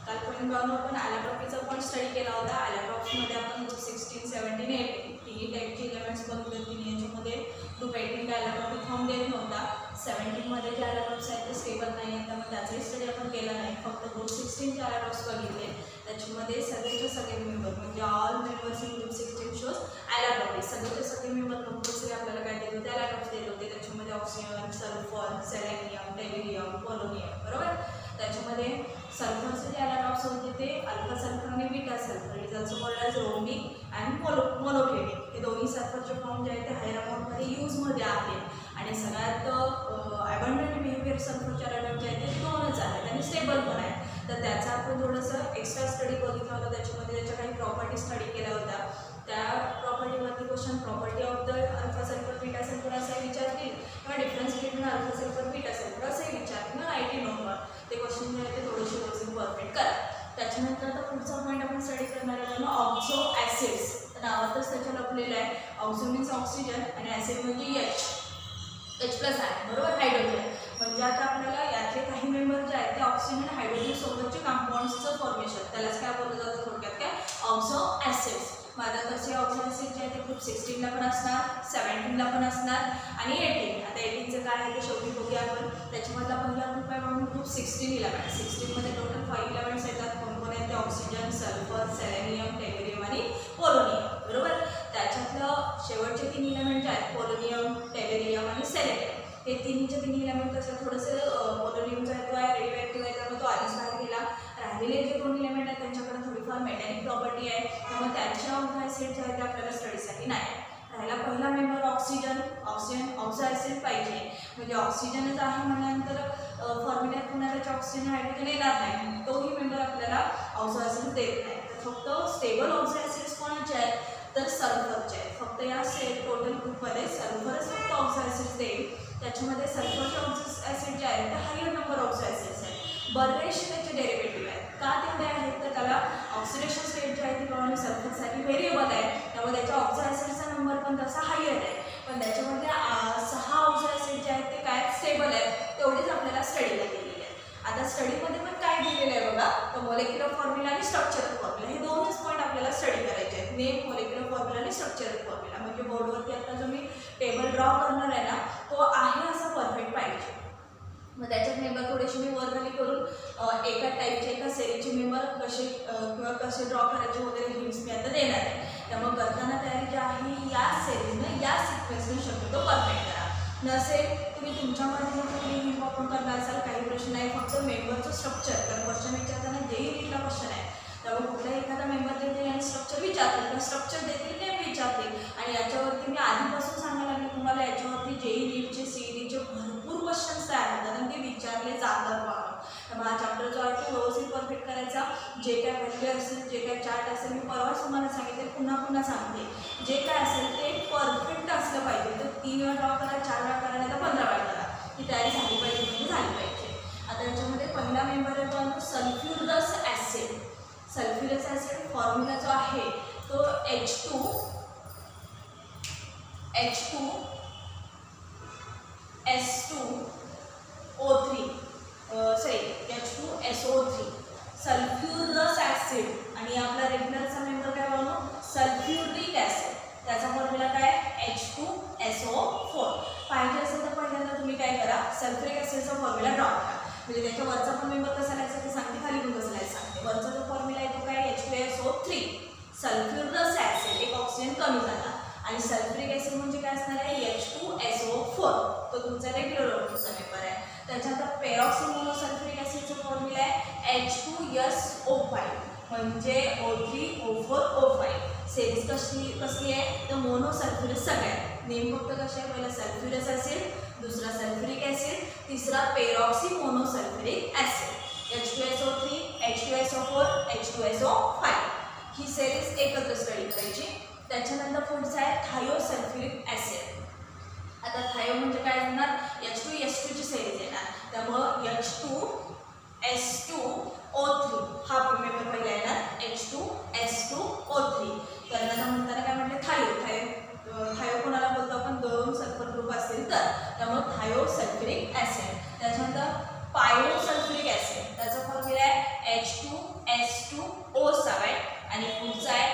कालपर्यंत आपण ॲलोट्रॉपीचा पण स्टडी केला होता. ॲलोट्रॉप्समध्ये आपण ग्रुप 16, 17, 18 तिन्ही टाईपचे एलिमेंट्स बघितले. तिन्ही याच्यामध्ये ग्रुप 18 ॲलोट्रॉपी फॉर्म देत नव्हता. 17मध्ये जे ॲलोट्रॉप्स आहेत ते स्टेबल नाही आहेत, त्यामुळे त्याचाही स्टडी आपण केला नाही. फक्त ग्रुप 16चे ॲलोट्रॉप्स बघितले. त्याच्यामध्ये सगळेचे सगळे मेंबर म्हणजे all members in group 16 shows allotropy. सगळेचे सगळे मेंबर कंपल्सरी आपल्याला काय देत होते, ॲलोट्रॉप्स देत होते. त्याच्यामध्ये oxygen, sulphur, selenium, tellurium, polonium, बरोबर. त्याच्यामध्ये सल्फरचे जे ॲलोट्रॉप्स होते ते अल्फा सल्फर आणि beta sulphur, it is also called as rhombic and monoclinic. हे दोन्ही सल्फरचे फॉर्म जे आहेत ते हायर अमाऊंटमध्ये यूजमध्ये आहेत. आणि सगळ्यात ॲबंडंट बिहेवियर सल्फरचे ॲलोट्रॉप जे आहेत ते 2च आहेत आणि स्टेबल पण आहेत. तर त्याचा आपण थोडंसं एक्स्ट्रा स्टडी बघितला होता. त्याच्यामध्ये त्याच्या काही प्रॉपर्टी स्टडी केल्या होत्या. त्या प्रॉपर्टीवरती question property of the alpha sulphur beta sulphur असंही विचारतील किंवा difference between alpha sulphur beta sulphur असंही विचारतील ना 90 नंबर. ते क्वेश्चन जे आहे ते थोडेसे व्यवस्थित परफेक्ट करा. त्याच्यानंतर आता पुढचा पॉईंट आपण स्टडी करणार आहे ऑक्झो ॲसिड्स. नावातच त्याच्या लपलेलं आहे. ऑक्झो मीन्स ऑक्सिजन आणि ॲसिड म्हणजे H+ आहे, बरोबर, हायड्रोजन. म्हणजे आता आपल्याला यातले काही मेंबर जे आहेत ते ऑक्सिजन आणि हायड्रोजन सोबतचे कंपाऊंड्सचं फॉर्मेशन, त्यालाच काय बोललं जातं थोडक्यात, काय ऑक्झो ॲसिड्स. मग आता तसे ऑक्झो ॲसिड जे आहे ते ग्रुप 16ला पण असणार, 17ला पण असणार आणि 18. आता 18चं काय आहे ते शेवटी बघूया आपण. त्याच्यामधला पहिला ग्रुप आहे म्हणून ग्रुप 16, 11. 16मध्ये टोटल 5 एलिमेंट्स येतात. कोणकोण आहेत ते ऑक्सिजन, सल्फर, सेलेनियम, टेलिरियम आणि पोलोनियम, बरोबर. त्याच्यातलं शेवटचे 3 एलिमेंट जे आहेत पोलोनियम, टेलिरियम आणि सेलेनियम, हे तिन्ही एलिमेंट कसं थोडंसं पोलोनियमचा आहे तो आहे रेडिओ ॲक्टिव्ह आहे, त्यामुळे तो आधीच बाहेर गेला. राहिलेले जे 2 एलिमेंट आहेत त्यांच्याकडे थोडीफार मेटॅलिक प्रॉपर्टी आहे, त्यामुळे त्यांच्या ऑक्झो ॲसिड जे आहे ते आपल्याला स्टडीसाठी नाही. राहिला पहिला मेंबर ऑक्सिजन. ऑक्झो ॲसिड पाहिजे म्हणजे ऑक्सिजनच आहे म्हटल्यानंतर फॉर्म्युल्यात पुन्हा त्याच्या ऑक्सिजन हायड्रोजन येणार नाही, तोही मेंबर आपल्याला ऑक्झो ॲसिड देत नाही. तर फक्त स्टेबल ऑक्झो ॲसिड्स कोणाचे आहेत तर सल्फरचे आहेत. फक्त या टोटल ग्रुपमध्ये सल्फरच फक्त ऑक्झो ॲसिड्स देईल. त्याच्यामध्ये सल्फरचे ऑक्झो ॲसिड जे आहेत ते हायर नंबर ऑक्झो ॲसिड्स आहेत. बरेचसे त्याचे डेरिव्हेटिव्ह आहेत. का तेवढे आहेत तर त्याला ऑक्सिडेशन स्टेट जे आहे ती प्रमाणे सल्फरसाठी व्हेरिएबल आहे, त्यामुळे त्याच्या ऑक्झो ॲसिडचा नंबर पण तसा हायर आहे. पण त्याच्यामध्ये 6 ऑक्झो ॲसिड जे आहेत ते काय स्टेबल आहेत, तेवढेच आपल्याला स्टडीला दिलेले आहेत. आता स्टडीमध्ये पण काय दिलेलं आहे बघा, तर मोलेक्युलर फॉर्म्युला आणि स्ट्रक्चरल फॉर्म्युला हे दोनच पॉईंट आपल्याला स्टडी करायचे आहेत. नेम, मोलेक्युलर फॉर्म्युला आणि स्ट्रक्चरल फॉर्म्युला. म्हणजे बोर्डवरती आता जो मी टेबल ड्रॉ करणार आहे ना तो आहे असा परफेक्ट पाहिजे. मग त्याच्यात मेंबर थोडेसे मी वरखाली करून एका टाईपचे एका सेरीचे मेंबर कसे किंवा कसे ड्रॉ करायचे वगैरे हिंट्स मी आता देणार आहे. त्यामुळे करताना तयारी जी आहे या सेरीजनं या सिक्वेन्सनं शक्यतो परफेक्ट करा. नसेल तुम्ही तुमच्या मर्जीनं कुठली हिंट वापरून करणार असाल, काही प्रश्न नाही, फक्त मेंबरचं स्ट्रक्चर. कारण क्वेश्चन विचारताना जेही नीटला क्वेश्चन आहे त्यामुळे कुठलाही एखादा मेंबर देतील आणि स्ट्रक्चर विचारतील किंवा स्ट्रक्चर देतील नेम विचारतील. आणि याच्यावरती मी आधीपासून सांगायला लागले तुम्हाला याच्यावरती जेई नीटचे सीईटीचे भरपूर क्वेश्चन्स तयार होतात आणि ते विचारले जातात म्हणून. त्यामुळे हा चॅप्टर जो आहे तो व्यवस्थित परफेक्ट करायचा. जे काय व्हॅल्यू असेल, जे काय चार्ट असेल, मी परवाच तुम्हाला सांगितले, पुन्हा सांगते, जे काय असेल ते परफेक्ट असलं पाहिजे. तर 3 वेळा ड्रॉ करा, 4 वेळा करा, नाही तर 15 वेळा करा. ही तयारी झाली पाहिजे म्हणजे झाली पाहिजे. आता याच्यामध्ये पहिला मेंबर आहे तो सल्फ्युरस ॲसिड. सल्फ्युरस ॲसिड फॉर्म्युला जो आहे तो H2SO3. सल्फ्युरस ॲसिड. आणि आपला रेग्युलरचा मेंबर काय बनवू सल्फ्युरिक ॲसिड. त्याचा फॉर्म्युला काय H2SO4. पाहिजे असेल तर पहिल्यांदा तुम्ही काय करा सल्फ्युरिक ॲसिडचा फॉर्म्युला ड्रॉ करा. म्हणजे त्याच्या वरचा पण मेंबर कसा लिहायचा ते सांगते, खाली पण कसं लिहायचं सांगते. वरचा जो फॉर्म्युला आहे तो काय H2SO3. सल्फ्युरस ॲसिड एक ऑक्सिजन कमी झाला आणि सल्फ्युरिक ॲसिड म्हणजे काय असणार आहे H2SO4. तो तुमचा रेग्युलर ऑर्डरचा मेंबर आहे. त्याच्यानंतर पेरॉक्सीमोनोसल्फ्युरिक ॲसिडचा फॉर्म्युला आहे H2SO5 म्हणजे O3O4O5. सेरीज कसली आहे तर मोनोसल्फ्युरस सगळ्यात. नेम फक्त कसे आहे, पहिला सल्फ्युरस ॲसिड, दुसरा सल्फ्युरिक ॲसिड, तिसरा पेरॉक्सीमोनोसल्फ्युरिक ॲसिड. H2SO3, H2SO4, H2SO5 ही सेरीज एकत्र स्टडी करायची. त्याच्यानंतर पुढचा आहे थायोसल्फ्युरिक ॲसिड. आता थायो म्हणजे काय होणार H2S2 ची सेरीज येणार, त्यामुळं H2S2O3 हा मेंबर पहिला येणार H2S2O3. त्यांना म्हणताना काय म्हटलं थायो कोणाला बोलतो आपण 2 सल्फर ग्रुप असतील तर, त्यामुळे थायोसल्फ्युरिक ॲसिड. त्याच्यानंतर पायोसल्फ्युरिक ॲसिड त्याचा फॉर्म्युला आहे H2 H2O7 आणि पुढचा आहे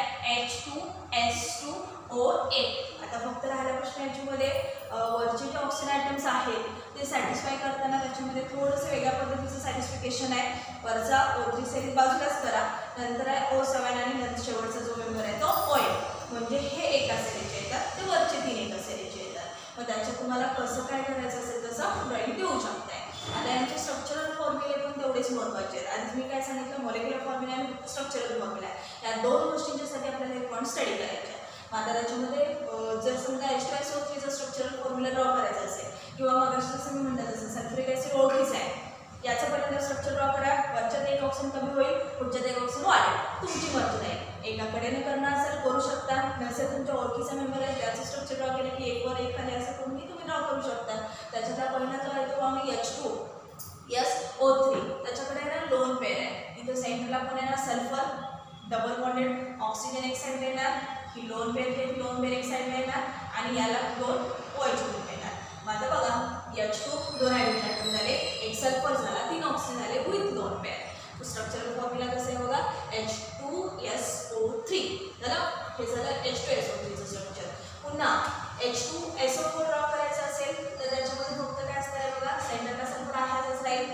H2S2O8. आता फक्त राहिला प्रश्न याच्यामध्ये वरचे जे ऑक्सिजन आयटम्स आहेत ते सॅटिस्फाय करताना त्याच्यामध्ये थोडंसं वेगळ्या पद्धतीचं सॅटिस्फिकेशन आहे. वरचा O3 सिरीज बाजूलाच करा, नंतर आहे O7 आणि नंतर शेवटचा जो मेंबर आहे तो O8. म्हणजे हे एका सिरीजचे येतात, ते वरचे 3 एका सिरीजचे येतात. मग त्याच्यात तुम्हाला कसं काय करायचं असेल तसं ड्रॉइंग देऊ शकताय. आता यांचे स्ट्रक्चरल फॉर्म्युले पण तेवढेच महत्त्वाचे आहेत. आधी मी काय सांगितलं, मॉलिक्युलर फॉर्म्युला आणि स्ट्रक्चरल फॉर्म्युला आहे. या दोन गोष्टींच्यासाठी आपल्याला हे पॉईंट स्टडी करायचे आहे. मग आता त्याच्यामध्ये जर समजा H2SO3चा स्ट्रक्चरल फॉर्म्युला ड्रॉ करायचा असेल किंवा मग जसं मी म्हणतात तसं सल्फ्युरिक ॲसिड ओळखीचं आहे, याचं पहिल्यांदा स्ट्रक्चर ड्रॉ करा. वरच्यात एक ऑक्सिजन कमी होईल, पुढच्यात एक ऑक्सिजन वाढेल, तुमची मर्जी आहे. एकाकडेने करणं असेल करू शकता, नसेल तुमच्या ओळखीचा मेंबर आहे त्याचं स्ट्रक्चर ड्रॉ केलं की एक वर एक खाली असं करून तुम्ही ड्रॉ करू शकता. त्याच्यातला पहिला जो आहे तो आम्ही H2SO3, त्याच्याकडे आहे ना लोन पेअर आहे. इथं सेंटरला पण आहे ना सल्फर डबल बॉन्डेड ऑक्सिजन एक साईडला येणार, ही लोन पेअर घेत लोन पेअर एक साईडला येणार आणि याला 2 OH ग्रुप येणार. मग आता बघा H2 2 हायड्रोजन ॲटम झाले, एक सल्फर झाला, 3 ऑक्सिजन झाले विथ लोन पेअर. तो स्ट्रक्चरल फॉर्म्युला कसं आहे बघा, H2SO3 झालं. हे झालं H2SO3चं स्ट्रक्चर. पुन्हा H2SO4 ड्रॉ करायचं असेल तर त्याच्यामध्ये फक्त काय असणार आहे बघा, सेंटरला सल्फर हाच राहील,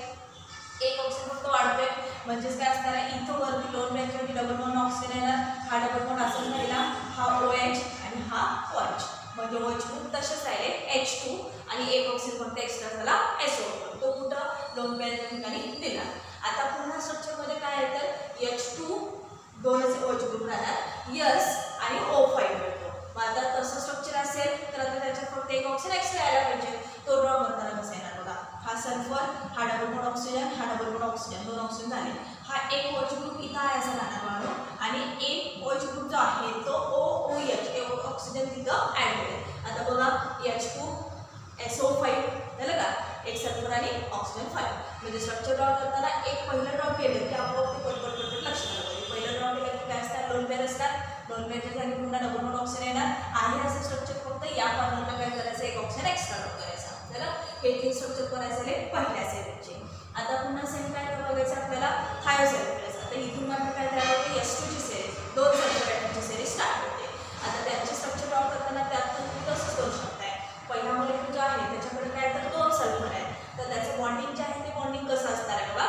एक ऑक्सिजन फक्त वाढतोय. म्हणजेच काय असणार आहे, इथं वरती लोन पेअरवरती डबल बॉन्ड ऑक्सिजन येणार, हा डबल बॉन्ड असंच राहिला, हा OH आणि हा OH. म्हणजे OH ग्रुप तसेच राहिले H2 आणि एक ऑक्सिजन फक्त एक्स्ट्रा झाला SO4, तो कुठं लोन पेअरच्या ठिकाणी दिला. आता पुन्हा स्ट्रक्चरमध्ये काय येतं, H2 दोनच OH ग्रुप राहणार, S आणि O5 मिळतो. मग आता तसं स्ट्रक्चर असेल तर आता त्याच्यात फक्त एक ऑक्सिजन एक्स्ट्रा यायला पाहिजे. तो ड्रॉ करताना कसं येणार बघा, हा सल्फर, हा डबल बॉन्ड ऑक्सिजन, हा डबल बॉन्ड ऑक्सिजन, 2 ऑक्सिजन झाले. हा एक OH ग्रुप इथं आहे असं राहणार म्हणून, आणि एक OH ग्रुप जो आहे तो OOH ऑक्सिजन तिथं ॲड होईल. आता बघा H2SO5 झालं का, एक सल्फर आणि ऑक्सिजन 5. म्हणजे स्ट्रक्चर ड्रॉ करताना एक पहिलं ड्रॉ केलं की आपोआप ते पटपट लक्षात आलं पाहिजे. पहिलं ड्रॉ केलं की काय असतात, लोन पेअर असतात, लोन पेअरच्या खाली पुन्हा डबल बॉन्ड ऑक्सिजन येणार आहे. असं स्ट्रक्चर फक्त या कॉर्नरला काय करायचं, एक ऑक्सिजन एक्स्ट्रा ड्रॉ करायचा. चला, हे 3 स्ट्रक्चर करायचं आहे पहिल्या सेटचे. आता पुन्हा सेम काय बघायचं आपल्याला, हायर सल्फर. आता इथून मात्र काय झालं की S2 ची सिरीज, 2 सल्फर ॲटमची सिरीज स्टार्ट होते. आता त्यांचे स्ट्रक्चर ड्रॉ करताना त्यात तुम्ही तसंच करू शकताय. पहिला मॉलिक्यूल जो आहे त्याच्याकडे काय तर 2 सल्फर आहे, तर त्याचं बॉन्डिंग जे आहे ते बॉन्डिंग कसं असणार आहे बघा,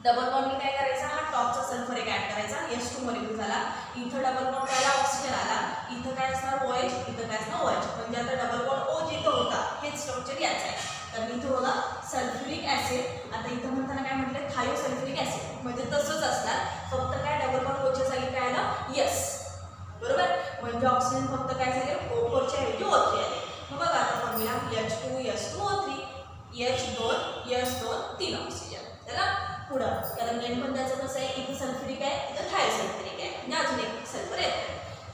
डबल बॉन्डिंग काय करायचा, हा टॉपचा सल्फर एक ॲड करायचा, H2 मॉलिक्यूल झाला, इथं डबल बॉन्ड आला, ऑक्सिजन आला, इथं काय असणार OH, इथं काय असणार OH. म्हणजे आता डबल बॉन्ड O जिथं होता हेच स्ट्रक्चर याचं आहे. तर इथं बघा सल्फ्युरिक ॲसिड, आता इथं म्हणताना काय म्हटलं, थायोसल्फ्युरिक ॲसिड, म्हणजे तसंच असणार, फक्त काय डबल बॉन्ड ओच्या जागी काय आलं, यस, बरोबर. म्हणजे ऑक्सिजन फक्त काय झाले, O4च्या ऐवजी O3 आले. मग बघा आता फॉर्म्युला H2SO3, H2S2 3 ऑक्सिजन. चला पुढं, कारण मेन पण त्याचं कसं आहे, इथं सल्फ्युरिक आहे, इथं थायोसल्फ्युरिक आहे, म्हणजे अजून एक सल्फर येतं.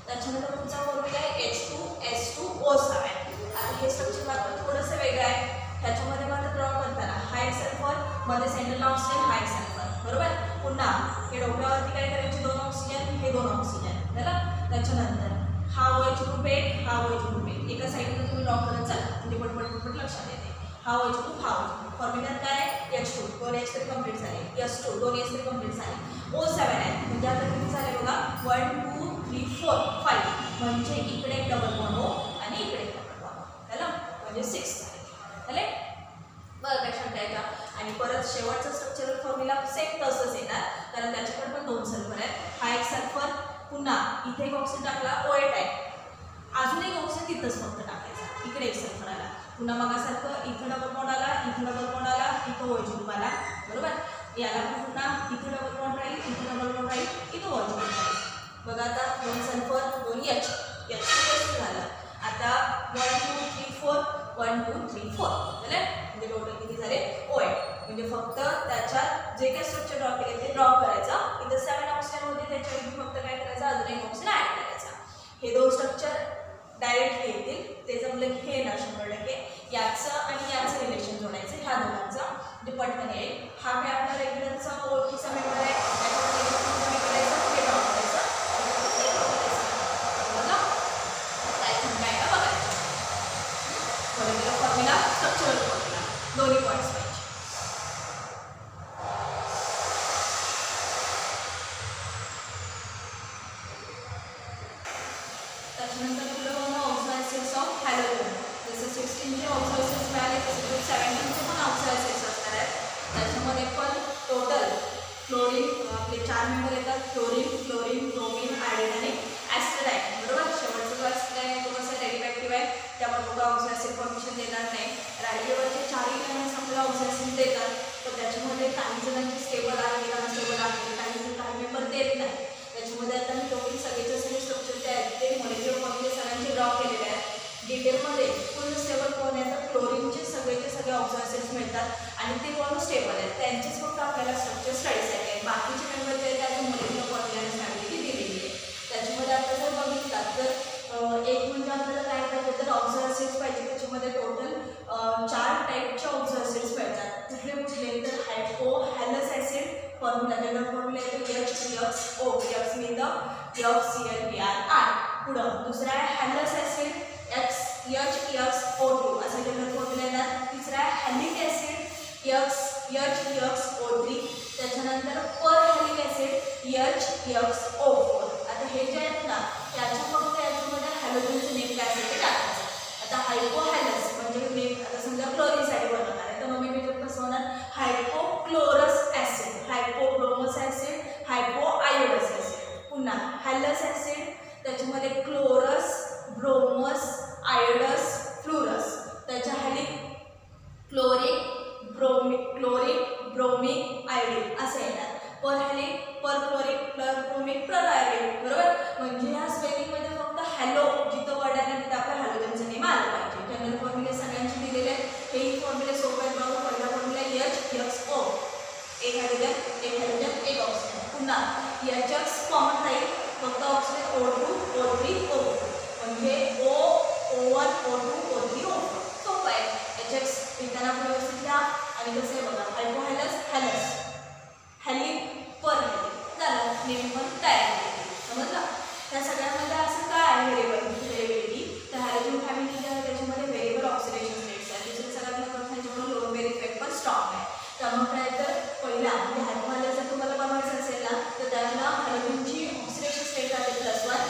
त्याच्यानंतर पुढचा फॉर्म्युला आहे H2S2O7. आता हे स्ट्रक्चर मात्र थोडंसं वेगळं आहे. ह्याच्यामध्ये मात्र ड्रॉ करताना हा एक सल्फर, मध्ये सेंटरला ऑक्सिजन, हा एक सल्फर, बरोबर. पुन्हा हे डोक्यावरती काय करायचे, 2 ऑक्सिजन, हे 2 ऑक्सिजन झालं. त्याच्यानंतर हा OH ग्रुप आहे, हा OH ग्रुप आहे, एका साईडला तुम्ही ड्रॉ करत चला, म्हणजे पटपट लक्षात येते. हा OH ग्रुप, हा OH ग्रुप. फॉर्म्युल्यात काय आहे, H2 2 H तरी कंप्लीट झाले, S2 2 H तरी कंप्लीट झाले, O7 आहे. म्हणजे आता किती झाले बघा, 1 2 3 4 5. म्हणजे इकडे एक डबल बॉन्ड O आणि इकडे एक डबल बॉन्ड, झालं, म्हणजे 6 झाले. बरं लक्षात आहे का. आणि परत शेवटचं स्ट्रक्चरल फॉर्म्युला सेम तसंच येणार, कारण त्याच्याकडे पण 2 सल्फर आहेत, हा एक सल्फर, पुन्हा इथे एक ऑक्सिजन टाकला, O8 आहे, अजून एक ऑक्सिजन तिथंच फक्त टाकायचा, इकडे एक सल्फर आला, पुन्हा मगासारखं इथं डबल बॉन्ड आला, इथं डबल बॉन्ड आला, इथं OH ग्रुप आला, बरोबर. याला पण पुन्हा इथं डबल बॉन्ड राहील, इथं डबल बॉन्ड राहील, इथं OH ग्रुप राहील. बघा आता 2 सल्फर 2 H, H2 झालं. आता 1 2 3 4 1 2 3 4 झालं, म्हणजे टोटल किती झाले, O8. म्हणजे फक्त त्याच्यात जे काही स्ट्रक्चर ड्रॉ केले ते ड्रॉ करायचं. इथं 7 ऑक्सिजन होते, त्याच्याऐवजी फक्त काय करायचं, अजून एक ऑक्सिजन ॲड करायचा. हे 2 स्ट्रक्चर डायरेक्टली येतील, ते जमलं की हे येणार 100%. याचं आणि याचं रिलेशन जोडायचं, ह्या दोघांचं म्हणजे पटकन येईल. हा काय आपला रेग्युलरचा ओळखीचा मेंबर आहे, त्याच्यामध्ये हे करायचं, हे ड्रॉ करायचं, बघा काय काय का बघायचं. मॉलिक्युलर फॉर्म्युला, स्ट्रक्चरल फॉर्म्युला, दोन्ही पॉईंट्स पाहिजे. क्लोरीन आपले 4 मेंबर येतात, फ्लोरीन, क्लोरीन, ब्रोमीन, आयोडीन आणि ॲस्टराईड. बरोबर. शेवटचा जो ॲस्टराईड आहे तो कसा रेडिओ आहे, त्यामुळे कुठं ऑक्झिडायसिड फॉर्मेशन देणार नाही. राहिलेवरचे 4 एलिमेंट्स आपल्याला ऑक्झिडायसिड देतात, पण त्याच्यामध्ये काही जणांचे स्टेबल आहे, अनस्टेबल आहे, काही मेंबर देत नाही. त्याच्यामध्ये आता मी टोटल सगळेचे सगळे स्ट्रक्चर जे आहेत ते मॉलिक्युलर फॉर्म्युले सगळ्यांचे ड्रॉ केलेले आहेत. डिटेलमध्ये फुल स्टेबल कोण आहे तर क्लोरीनचे सगळे ऑक्झिडायसिड्स मिळतात आणि ते कोण स्टेबल आहेत, त्यांचेच फक्त आपल्याला स्ट्रक्चर स्टडीसाठी आहे. बाकीचे मेंबर जे आहेत त्याचं मॉलिक्युलर फॉर्म्युला स्टॅबिलिटी दिलेली आहे. त्याच्यामध्ये आपण जर बघितलं तर एक म्हणजे आपल्याला काय पाहिजे तर ऑक्झिडायसिड्स पाहिजे. त्याच्यामध्ये टोटल 4 टाईपचे ऑक्झिडायसिड्स पाहिजेत. कुठले तर हायपोहॅलस ॲसिड फॉर्म्युला, जनरल फॉर्म्युला येतो HXO, X mean the HCl पुढं दुसरा आहे हॅलस ॲसिड HXO2 असा जनरल फॉर्म्युला येणार. तिसरा आहे हॅलिक ॲसिड HXO3. त्याच्यानंतर परहॅलिक ॲसिड HXO4. आता हे जे आहेत ना त्याच्या फक्त याच्यामध्ये हॅलोजनचे नेम काय असेल ते टाकायचं. आता हायपोहॅलस म्हणजे नेम आता समजा क्लोरीनसाठी बनवणार आहे तर नोमेनक्लेचर कसं होणार हायपोक्लोरस ॲसिड, हायपोब्रोमस ॲसिड, हायपोआयोडस ॲसिड. पुन्हा हॅलस ॲसिड त्याच्यामध्ये क्लोरस, ब्रोमस, आयोडस, फ्लोरस. त्याच्या हॅलिक क्लोरिक, ब्रोमिक, आयोडिन असं येणार. परहॅलिक, परक्लोरिक, परब्रोमिक, परआयोडिन. बरोबर. म्हणजे ह्या स्पेलिंगमध्ये फक्त हॅलो जिथं वर्ड आहे तिथं आपल्या हॅलोजनचं नेम आलं पाहिजे. जनरल फॉर्म्युले सगळ्यांचे दिलेले आहेत. हे फॉर्म्युले सोपे आहेत बघा. पहिला फॉर्म्युला HXO, एक हायड्रोजन एक ऑक्सिजन. पुन्हा HX कॉमन राहील, फक्त ऑक्सिजन O2 O3 O4 म्हणजे O1 O2 O3 O4. सोपं आहे. HX लिहिताना आपण व्यवस्थित लिहा. आणि कसं आहे बघा हायपोहॅलस, हॅलस, हॅलिक, परहॅलिक झालं. नेम पण तयार केली. समजलं. त्या सगळ्यांमध्ये असं काय आहे व्हेरिएबिलिटी तर हॅलोजन फॅमिली जे आहे त्याच्यामध्ये व्हेरिएबल ऑक्सिडेशन रेट्स आहे. दुसरं सगळ्यात महत्त्वाचं त्याच्यामुळे लोन बेअर इफेक्ट पण स्ट्रॉंग आहे. त्यामुळे काय तर पहिला म्हणजे हायपोहॅलस जर तुम्हाला बनवायचं असेल ना तर त्याला हॅलोजनची ऑक्सिडेशन रेट आहे +1.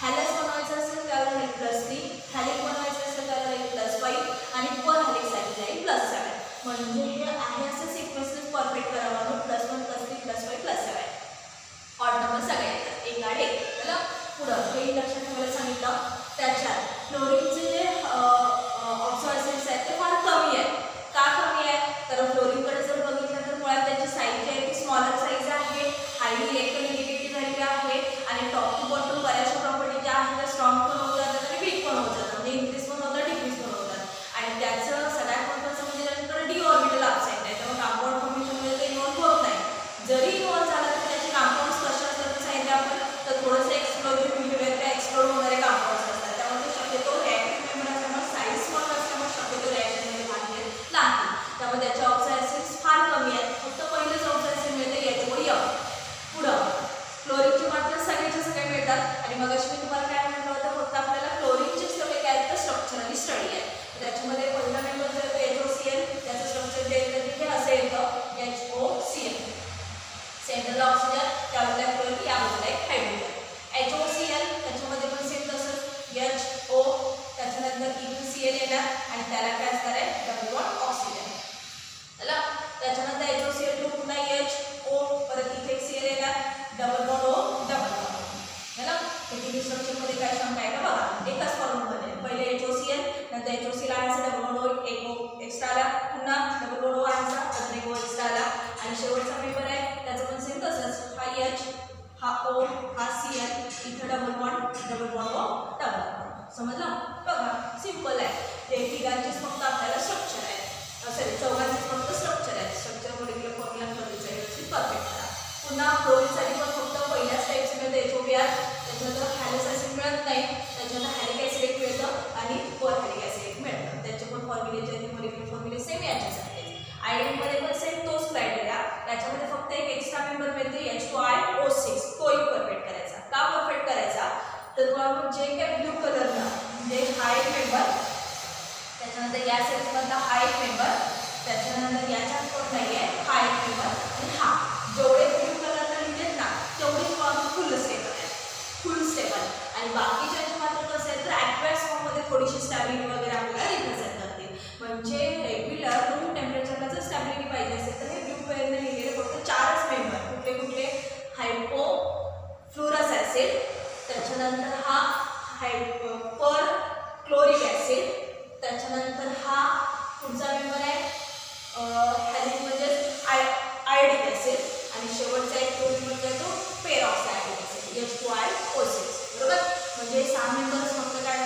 हॅलस बनवायचं असेल त्याला राहील +3. हॅलिक बनवायचं असेल त्याला राहील +5 आणि परहॅलिकसाठी राहील +7. म्हणजे हे आहे असं सिक्वेन्स परफेक्ट करावा म्हणून +1 +3 +5 +7 ऑड नंबर सगळे येतात एक आड एक. चला पुढं हे लक्षात ठेवायला सांगितलं. त्याच्यात फ्लोरीनचे जे ऑक्झिडायसिड्स आहेत ते फार कमी आहेत. का कमी आहे तर फ्लोरीनकडे जर बघितलं तर मुळात त्याची साईज जी आहे ती स्मॉलर साईज आहे, हायली इलेक्ट्रोनेगेटिव्हिटी व्हॅल्यू आहे आणि टॉप टू बॉटम बऱ्याचशा प्रॉपर्टी ज्या आहेत त्या स्ट्रॉंग पण होत जातात आणि वीक पण होत जातात. म्हणजे इन्क्रीज पण होतात डिक्रीज पण होतात. आणि त्याचं सगळ्यात महत्त्वाचं म्हणजे त्याच्याकडे डी ऑर्बिटल अब्सेंट आहे. त्यामुळे कंपाऊंड फॉर्मेशनमध्ये ते इन्व्हॉल्व होत नाही. जरी इन्व्हॉल्व झाला तर त्याचे कंपाऊंड्स कसे असतात ते सांगितलं आपण तर थोडंसं एक्सप्लोजिव्ह बिहेवियर त्या एक्सप्लोर होणारे कंपाऊंड्स असतात. त्यामुळे ते शक्यतो रिॲक्टिव्ह मेंबर असल्यामुळे साईज स्मॉल असल्यामुळे शक्यतो रिॲक्शनमध्ये भाग घेत नाही. त्यामुळे त्याचे ऑक्झिडायसिड्स फार कमी आहेत. फक्त पहिलेच ऑक्झिडायसिड मिळते HOF. पुढं क्लोरीनचे मात्र सगळेचे सगळे मिळतात. आणि मग अशी मी तुम्हाला काय म्हटलं होतं फक्त आपल्याला क्लोरीनचे सगळे काय तर स्ट्रक्चरली स्टडी आहे. त्याच्यामध्ये पहिला मेंबर जो आहे HOCl त्याचं स्ट्रक्चर जे येतं तिथे असं येतं HOCl. सेंट्रल ऑक्सिजन त्यावेळेला क्लोरीन या बाजूला एक हायड्रोजन. HOCl त्याच्यामध्ये पण सेम तसंच HO त्याच्यानंतर इथून Cl येणार आणि त्याला काय असणार आहे डबल बॉन्ड ऑक्सिजन. चला त्याच्यानंतर HOCl2 पुन्हा HO परत इथे Cl येणार double bond O double bond. चला हे स्ट्रक्चरमध्ये काय शंका आहे का बघा. एकाच फॉर्म्युलामध्ये पहिले HOCl नंतर HOCl आयनचा डबल बॉन्ड O एक O एक्स्ट्रा आला, पुन्हा डबल बॉन्ड O आयनचा अजून एक O एक्स्ट्रा आला आणि शेवटचा मेंबर आहे त्याचं पण सेम तसंच. हा H हा O हा Cl इथं double bond O double bond. समजलं. बघा सिंपल आहे. ते तिघांचेच फक्त आपल्याला स्ट्रक्चर आहे. सॉरी चौघांचेच फक्त स्ट्रक्चर आहे. स्ट्रक्चर मॉलिक्युलर फॉर्म्युला ठरवायचं व्यवस्थित परफेक्ट करा. पुन्हा क्लोरीनसाठी पण फक्त पहिल्याच टाईप्स मिळतं HOBr. त्याच्यानंतर हॅलस ॲसिड मिळत नाही. त्याच्यानंतर हॅलिक ॲसिड एक मिळतं आणि परहॅलिक ॲसिड एक मिळतं. त्याचे पण फॉर्म्युले जे आहेत मॉलिक्युलर फॉर्म्युले सेम याच्यासारखे. आयोडीनमध्ये पण सेम तोच क्रायटेरिया. त्याच्यामध्ये फक्त एक एक्स्ट्रा मेंबर मिळते H2iO6. तो एक परफेक्ट करायचा. का परफेक्ट करायचा तर जे काय ब्ल्यू कलरला म्हणजे हा एक मेंबर, त्याच्यानंतर या सेल्समधला हा एक मेंबर, त्याच्यानंतर याच्यात कोण नाही आहे हा एक मेंबर आणि हा जेवढे ब्ल्यू कलरला लिहिलेत ना तेवढे फुल स्टेबल आहे. फुल स्टेबल. आणि बाकीच्या मात्र कसं आहे तर ॲक्वेस फॉर्ममध्ये थोडीशी स्टॅबिलिटी वगैरे आपल्याला रिप्रेझेंट करते. म्हणजे रेग्युलर रूम टेम्परेचरला जर स्टॅबिलिटी पाहिजे असेल तर हे ब्ल्यू पेअरने लिहिलेले फक्त 4च मेंबर फ्लोरस ॲसिड, त्याच्यानंतर हा पर क्लोरिक ॲसिड, त्याच्यानंतर हा पुढचा मेंबर आहे हॅलिक म्हणजेच आयोडिक ॲसिड, आणि शेवटचा एक क्लोरीन म्हणजे तो पेरॉक्साइडिक ॲसिड H2IO6. बरोबर. म्हणजे 6 मेंबर्स फक्त काय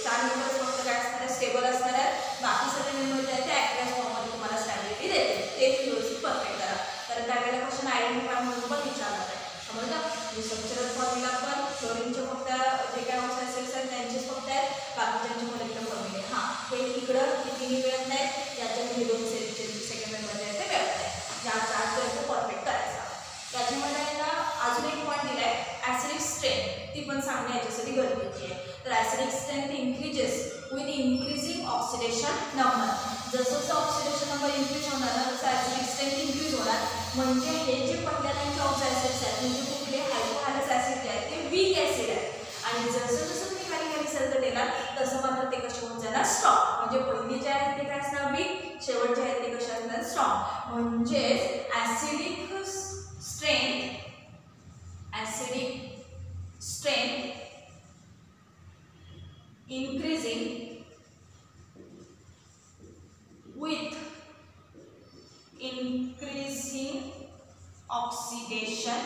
4 मेंबर्स फक्त काय असणार आहे स्टेबल असणार आहे, बाकी सगळे मेंबर जे आहेत ते ॲक्टिव्ह फॉर्ममध्ये तुम्हाला स्टॅबिलिटी देते. ते व्यवस्थित परफेक्ट करा, कारण काय वेळेला क्वेश्चन आयडेंटिफाय म्हणून पण विचारणार आहे. समजलं. म्हणजे स्ट्रक्चरल फॉर्म्युला पण क्लोरीनचे फक्त जे काय ऑक्सिडाइज आहेत त्यांचेच फक्त आहेत, बाकीच्यांचे मोलेक्युलर फॉर्म्युले हे इकडं किती मिळत नाहीत, याच्यात हे 2 सेकंड मेंबर जे आहेत ते मिळत नाही. या चार्ट परफेक्ट करायचा. त्याच्यामध्ये ना अजून एक पॉईंट दिला आहे ॲसिडिक स्ट्रेंथ, ती पण सांगणे याच्यासाठी गरजेची आहे. तर acidic strength increases with increasing oxidation number. जसं जसं ऑक्सिडेशन नंबर इन्क्रीज होणार ना तसं ॲसिडिक स्ट्रेंथ इन्क्रीज होणार. म्हणजे हे जे पहिल्या लाईनचे ऑक्सिडाइड्स आहेत म्हणजे कुठले हायड्रोहायड्रस ॲसिड जे आहेत ते वीक ॲसिड आहेत, आणि जसं जसं तुम्ही खाली खाली सरकत येणार तसं मात्र ते कसे होत जाणार स्ट्रॉंग. म्हणजे पहिले जे आहेत ते काय असणार वीक, शेवटचे आहेत ते कसे असणार स्ट्रॉंग. म्हणजेच acidic strength increasing with increasing oxidation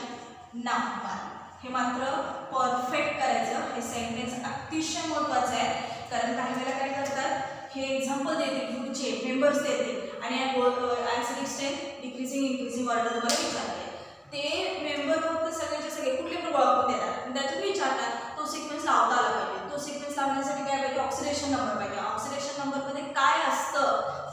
number. हे मात्र परफेक्ट करायचं. हे सेंटेन्स अतिशय महत्त्वाचं आहे, कारण काही वेळेला काय करतात हे एक्झाम्पल देते पुढचे मेंबर्स देते आणि acidic strength decreasing increasing order तुम्हाला विचारते. ते मेंबर फक्त सगळ्याचे सगळे कुठले पण ओळखून देतात, त्याच्यात विचारतात तो सिक्वेन्स लावता आला पाहिजे. तो सिक्वेन्स लावण्यासाठी काय पाहिजे ऑक्सिडेशन नंबर पाहिजे. ऑक्सिडेशन नंबरमध्ये काय असतं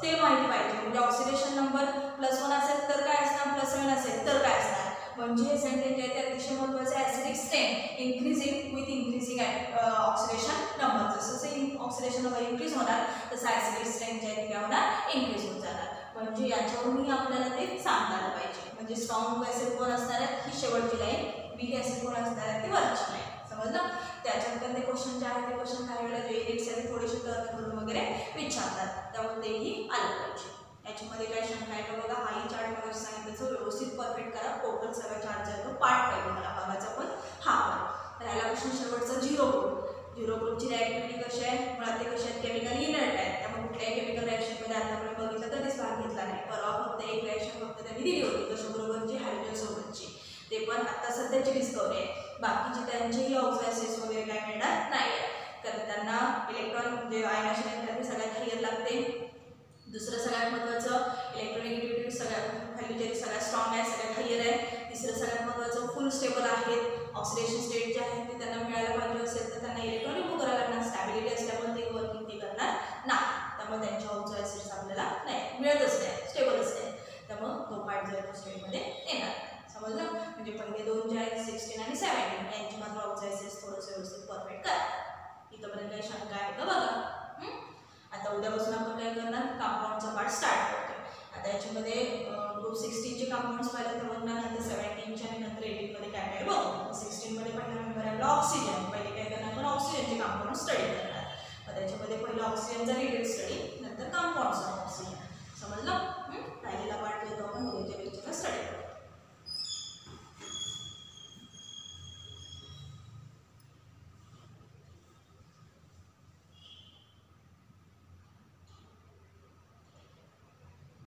ते माहिती पाहिजे. म्हणजे ऑक्सिडेशन नंबर +1 असेल तर काय असणार, +7 असेल तर काय असणार. म्हणजे हे सेंटेन्स जे आहे ते अतिशय महत्त्वाचं आहे. Acidic strength increasing with increasing oxidation number. जसं जसं ऑक्सिडेशन नंबर इन्क्रीज होणार तसं ॲसिडिक स्ट्रेंथ जे आहे ते काय होणार इन्क्रीज होत जाणार. म्हणजे याच्यावरूनही आपल्याला ते सांगता आलं पाहिजे. म्हणजे स्ट्रॉंग ॲसिड कोण असणार आहे ही शेवटची लाईन, वीक ॲसिड कोण असणार आहे ती वरची लाईन. समजलं. त्याच्यानंतर ते क्वेश्चन जे आहे ते क्वेश्चन काही वेळेला जे युनिट्स आहेत थोडेसे टर्न करून वगैरे विचारतात, त्यामुळे तेही आलं पाहिजे. याच्यामध्ये काय शंका आहे का बघा. हाही चार्ट मला सांगितलं व्यवस्थित परफेक्ट करा. टोटल सगळा चार्ट आहे तो पार्ट पाहिजे मला बघायचा, पण हा पण तर याला क्वेश्चन शेवटचा 0 ग्रुप. 0 ग्रुपची रिॲक्टिव्हिटी कशी आहे, मुळात ते कशी आहेत केमिकल इनर्ट आहेत, त्यामुळे कुठल्याही केमिकल रिॲक्शनमध्ये आतापर्यंत बघितलं कधीच भाग घेतला नाही. परवा फक्त एक रिॲक्शन फक्त त्यांनी दिली होती कशाबरोबरची हायड्रोजन सोबतची, ते पण आता सध्याची डिस्कवरी आहे. बाकीची त्यांचेही ऑक्सिडाइजेस वगैरे काय मिळणार नाही आहे, कारण त्यांना इलेक्ट्रॉन म्हणजे आयनाची एनर्जी सगळ्यात हायर लागते. दुसरं सगळ्यात महत्त्वाचं इलेक्ट्रोनेगेटिव्हिटी सगळ्यात खाली सगळ्यात स्ट्रॉंग आहे, सगळ्यात हायर आहे. तिसरं सगळ्यात महत्त्वाचं फुल स्टेबल आहेत. ऑक्सिडेशन स्टेट जे आहे ते त्यांना मिळायला पाहिजे असेल तर त्यांना इलेक्ट्रॉन रिमूव्ह करायला लागणार. स्टॅबिलिटी असल्यामुळे ते वर्किंग ते करणार नाही, त्यामुळे त्यांच्या ऑक्सिडाइजेस आपल्याला नाही मिळतच नाही, स्टेबलच नाही. त्यामुळे तो पार्ट जो आहे तो स्टेटमध्ये येणार. समजलं. म्हणजे पहिले 2 जे आहेत 16 आणि 17 यांची मात्र ऑक्सिडाइजेस थोडंसं व्यवस्थित परफेक्ट करा. इथंपर्यंत काही शंका आहे का बघा. आता उद्यापासून आपण काय करणार कंपाऊंडचा पार्ट स्टार्ट करतोय. आता याच्यामध्ये ग्रुप 16चे कंपाऊंड्स पाहिलं तर बघणार, नंतर 17चे आणि नंतर 18मध्ये काय काय बघू. 16मध्ये पहिला मेंबर आहे आपला ऑक्सिजन. पहिले काय करणार आपण ऑक्सिजनचे कंपाऊंड स्टडी